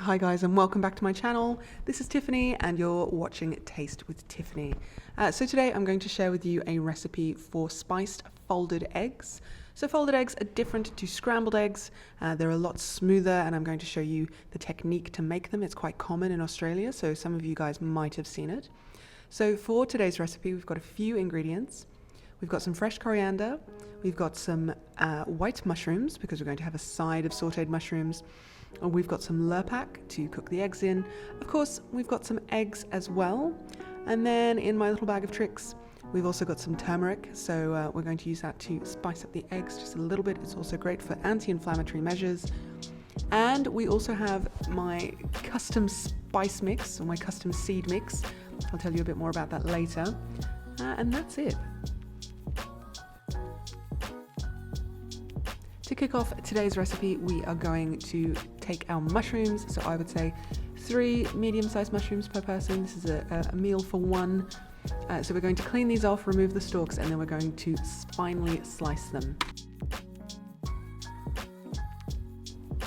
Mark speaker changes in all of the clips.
Speaker 1: Hi guys, and welcome back to my channel. This is Tiffany and you're watching Taste with Tiffany. So today I'm going to share with you a recipe for spiced folded eggs. So folded eggs are different to scrambled eggs. They're a lot smoother, and I'm going to show you the technique to make them. It's quite common in Australia, so some of you guys might have seen it. So for today's recipe, we've got a few ingredients. We've got some fresh coriander. We've got some white mushrooms, because we're going to have a side of sautéed mushrooms. We've got some Lurpak to cook the eggs in. Of course, we've got some eggs as well. And then in my little bag of tricks, we've also got some turmeric. So we're going to use that to spice up the eggs just a little bit. It's also great for anti-inflammatory measures. And we also have my custom spice mix, or my custom seed mix. I'll tell you a bit more about that later. And that's it. To kick off today's recipe, we are going to take our mushrooms. So I would say 3 medium-sized mushrooms per person. This is a meal for one. So we're going to clean these off, remove the stalks, and then we're going to finely slice them.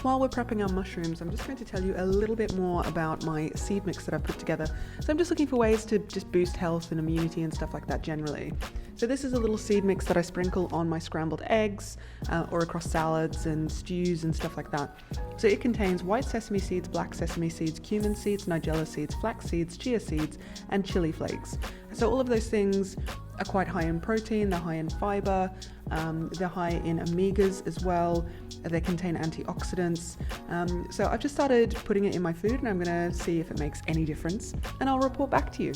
Speaker 1: While we're prepping our mushrooms, I'm just going to tell you a little bit more about my seed mix that I've put together. So I'm just looking for ways to just boost health and immunity and stuff like that generally. So this is a little seed mix that I sprinkle on my scrambled eggs or across salads and stews and stuff like that. So it contains white sesame seeds, black sesame seeds, cumin seeds, nigella seeds, flax seeds, chia seeds, and chili flakes. So all of those things are quite high in protein, they're high in fiber, they're high in omegas as well. They contain antioxidants. So I've just started putting it in my food, and I'm gonna see if it makes any difference, and I'll report back to you.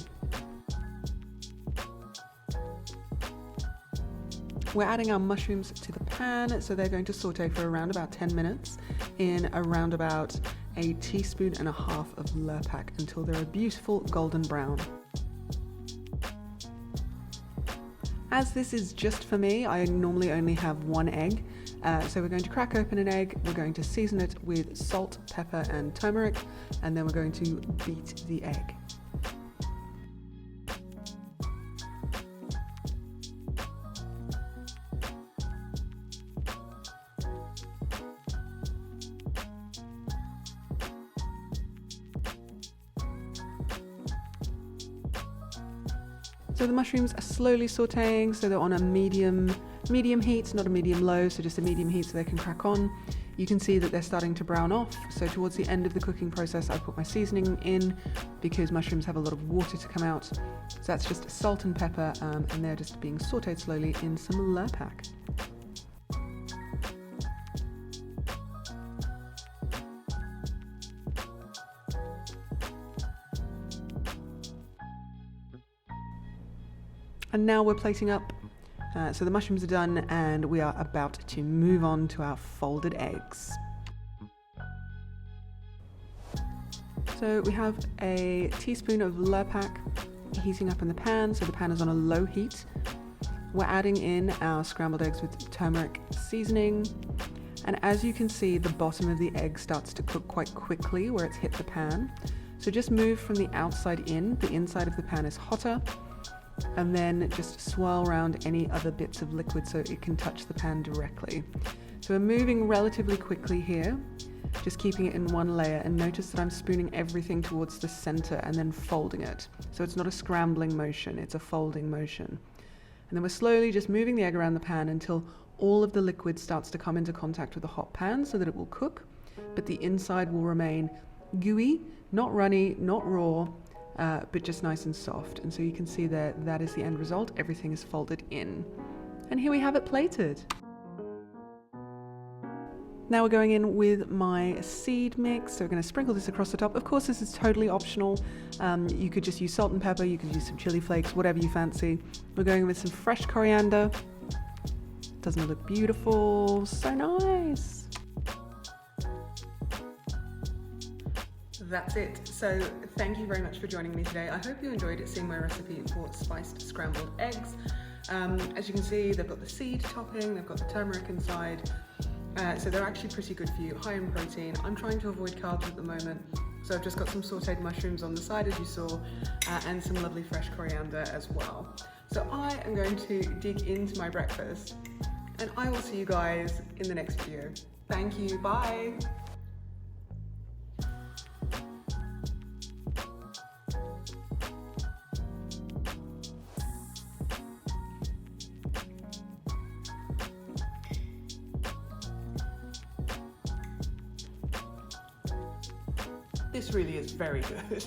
Speaker 1: We're adding our mushrooms to the pan, so they're going to saute for around about 10 minutes in around about a teaspoon and a half of Lurpak until they're a beautiful golden brown. As this is just for me, I normally only have 1 egg. So we're going to crack open an egg, we're going to season it with salt, pepper and turmeric, and then we're going to beat the egg. So the mushrooms are slowly sauteing, so they're on a medium heat, not a medium low, so just a medium heat so they can crack on. You can see that they're starting to brown off, so towards the end of the cooking process I put my seasoning in because mushrooms have a lot of water to come out. So that's just salt and pepper, and they're just being sauteed slowly in some Lurpak. And now we're plating up. So the mushrooms are done, and we are about to move on to our folded eggs. So we have a teaspoon of Lurpak heating up in the pan, so the pan is on a low heat. We're adding in our scrambled eggs with turmeric seasoning. And as you can see, the bottom of the egg starts to cook quite quickly where it's hit the pan. So just move from the outside in, the inside of the pan is hotter. And then just swirl around any other bits of liquid so it can touch the pan directly. So we're moving relatively quickly here, just keeping it in one layer, and notice that I'm spooning everything towards the center and then folding it. So it's not a scrambling motion, it's a folding motion. And then we're slowly just moving the egg around the pan until all of the liquid starts to come into contact with the hot pan so that it will cook, but the inside will remain gooey, not runny, not raw, but just nice and soft. And so you can see there, that is the end result. Everything is folded in. And here we have it plated. Now we're going in with my seed mix. So we're going to sprinkle this across the top. Of course, this is totally optional. You could just use salt and pepper. You could use some chili flakes, whatever you fancy. We're going with some fresh coriander. Doesn't it look beautiful? So nice. That's it. So thank you very much for joining me today. I hope you enjoyed seeing my recipe for spiced scrambled eggs. As you can see, they've got the seed topping, they've got the turmeric inside. So they're actually pretty good for you, high in protein. I'm trying to avoid carbs at the moment, so I've just got some sauteed mushrooms on the side, as you saw, and some lovely fresh coriander as well. So I am going to dig into my breakfast, and I will see you guys in the next video. Thank you, bye.
Speaker 2: This really is very good.